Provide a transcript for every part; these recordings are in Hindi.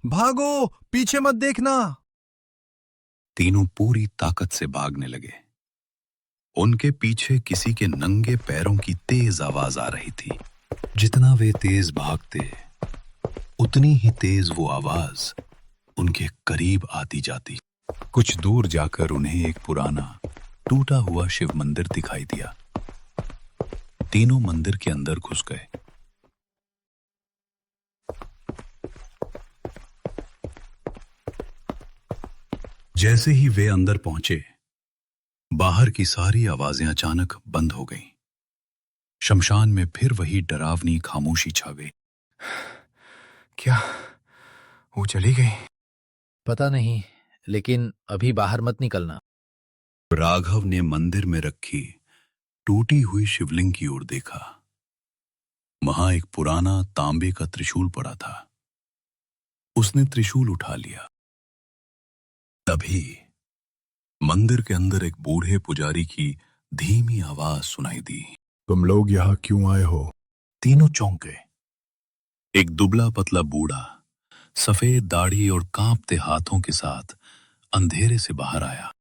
भागो, पीछे मत देखना। तीनों पूरी ताकत से भागने लगे। उनके पीछे किसी के नंगे पैरों की तेज आवाज आ रही थी। जितना वे तेज भागते, उतनी ही तेज वो आवाज उनके करीब आती जाती। कुछ दूर जाकर उन्हें एक पुराना टूटा हुआ शिव मंदिर दिखाई दिया। तीनों मंदिर के अंदर घुस गए। जैसे ही वे अंदर पहुंचे, बाहर की सारी आवाजें अचानक बंद हो गईं। शमशान में फिर वही डरावनी खामोशी छा गई। क्या वो चली गई? पता नहीं, लेकिन अभी बाहर मत निकलना। राघव ने मंदिर में रखी टूटी हुई शिवलिंग की ओर देखा। वहां एक पुराना तांबे का त्रिशूल पड़ा था। उसने त्रिशूल उठा लिया। तभी मंदिर के अंदर एक बूढ़े पुजारी की धीमी आवाज सुनाई दी। तुम लोग यहाँ क्यों आए हो? तीनों चौंक गए। एक दुबला पतला बूढ़ा सफेद दाढ़ी और कांपते हाथों के साथ अंधेरे से बाहर आया।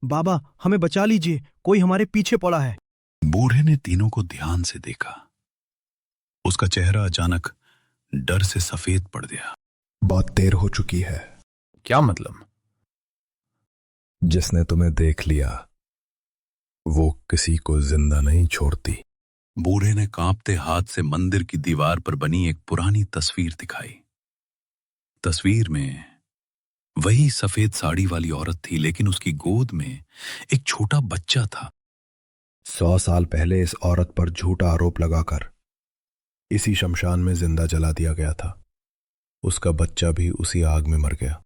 बाबा, हमें बचा लीजिए, कोई हमारे पीछे पड़ा है। बूढ़े ने तीनों को ध्यान से देखा। उसका चेहरा अचानक डर से सफेद पड़ गया। बहुत देर हो चुकी है। क्या मतलब? जिसने तुम्हें देख लिया वो किसी को जिंदा नहीं छोड़ती। बूढ़े ने कांपते हाथ से मंदिर की दीवार पर बनी एक पुरानी तस्वीर दिखाई। तस्वीर में वही सफेद साड़ी वाली औरत थी, लेकिन उसकी गोद में एक छोटा बच्चा था। 100 साल पहले इस औरत पर झूठा आरोप लगाकर इसी शमशान में जिंदा जला दिया गया था। उसका बच्चा भी उसी आग में मर गया।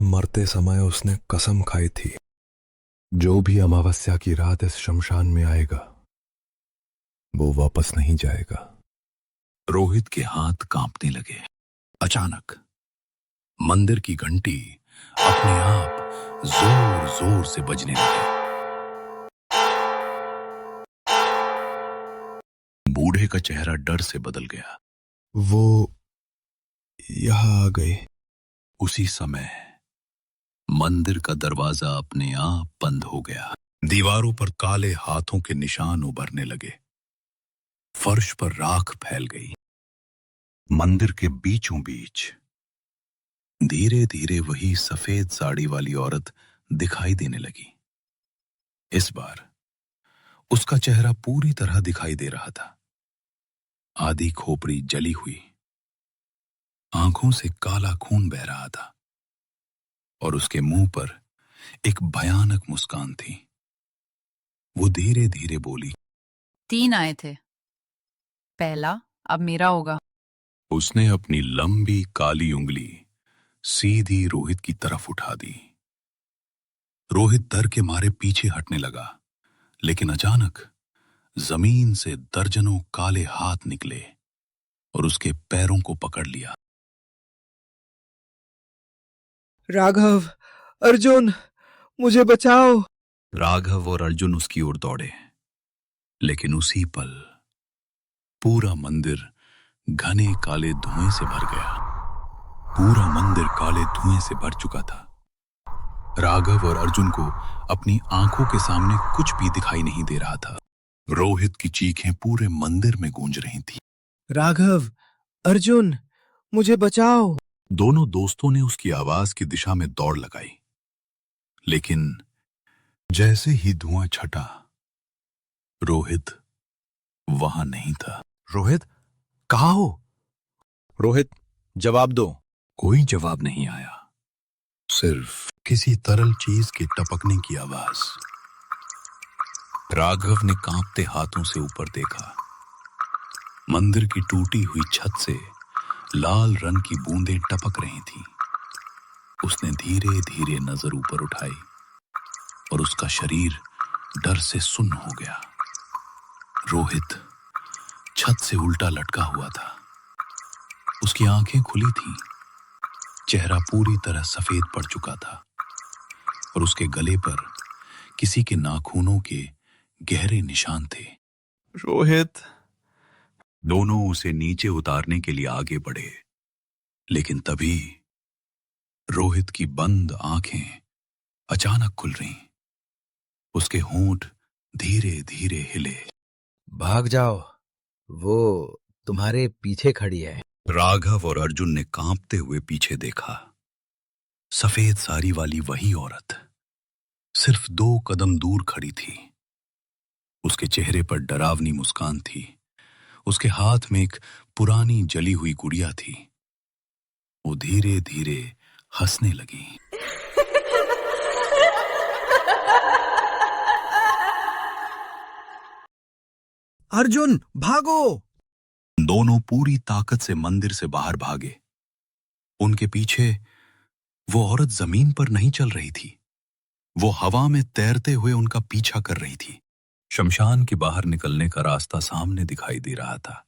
मरते समय उसने कसम खाई थी, जो भी अमावस्या की रात इस शमशान में आएगा वो वापस नहीं जाएगा। रोहित के हाथ कांपने लगे। अचानक मंदिर की घंटी अपने आप जोर जोर से बजने लगी। बूढ़े का चेहरा डर से बदल गया। वो यहां आ गए। उसी समय मंदिर का दरवाजा अपने आप बंद हो गया। दीवारों पर काले हाथों के निशान उभरने लगे। फर्श पर राख फैल गई। मंदिर के बीचों बीच धीरे धीरे वही सफेद साड़ी वाली औरत दिखाई देने लगी। इस बार उसका चेहरा पूरी तरह दिखाई दे रहा था। आधी खोपड़ी जली हुई, आंखों से काला खून बह रहा था और उसके मुंह पर एक भयानक मुस्कान थी। वो धीरे धीरे बोली, 3 आए थे, पहला अब मेरा होगा। उसने अपनी लंबी काली उंगली सीधी रोहित की तरफ उठा दी। रोहित डर के मारे पीछे हटने लगा, लेकिन अचानक जमीन से दर्जनों काले हाथ निकले और उसके पैरों को पकड़ लिया। राघव, अर्जुन, मुझे बचाओ। राघव और अर्जुन उसकी ओर दौड़े, लेकिन उसी पल पूरा मंदिर घने काले धुएं से भर गया। पूरा मंदिर काले धुएं से भर चुका था। राघव और अर्जुन को अपनी आंखों के सामने कुछ भी दिखाई नहीं दे रहा था। रोहित की चीखें पूरे मंदिर में गूंज रही थी। राघव, अर्जुन, मुझे बचाओ। दोनों दोस्तों ने उसकी आवाज की दिशा में दौड़ लगाई, लेकिन जैसे ही धुआं छटा, रोहित वहां नहीं था। रोहित, कहाँ हो? रोहित, जवाब दो। कोई जवाब नहीं आया, सिर्फ किसी तरल चीज के टपकने की आवाज। राघव ने कांपते हाथों से ऊपर देखा। मंदिर की टूटी हुई छत से लाल रंग की बूंदें टपक रही थीं। उसने धीरे धीरे नजर ऊपर उठाई और उसका शरीर डर से सुन्न हो गया। रोहित छत से उल्टा लटका हुआ था। उसकी आंखें खुली थीं। चेहरा पूरी तरह सफेद पड़ चुका था और उसके गले पर किसी के नाखूनों के गहरे निशान थे। रोहित। दोनों उसे नीचे उतारने के लिए आगे बढ़े, लेकिन तभी रोहित की बंद आंखें अचानक खुल रहीं। उसके होंठ धीरे धीरे हिले। भाग जाओ, वो तुम्हारे पीछे खड़ी है। राघव और अर्जुन ने कांपते हुए पीछे देखा। सफेद साड़ी वाली वही औरत सिर्फ 2 कदम दूर खड़ी थी। उसके चेहरे पर डरावनी मुस्कान थी। उसके हाथ में एक पुरानी जली हुई गुड़िया थी। वो धीरे धीरे हंसने लगी। अर्जुन भागो। दोनों पूरी ताकत से मंदिर से बाहर भागे। उनके पीछे वो औरत जमीन पर नहीं चल रही थी, वो हवा में तैरते हुए उनका पीछा कर रही थी। शमशान के बाहर निकलने का रास्ता सामने दिखाई दे रहा था।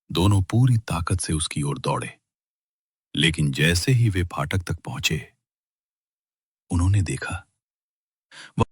दोनों पूरी ताकत से उसकी ओर दौड़े, लेकिन जैसे ही वे फाटक तक पहुंचे, उन्होंने देखा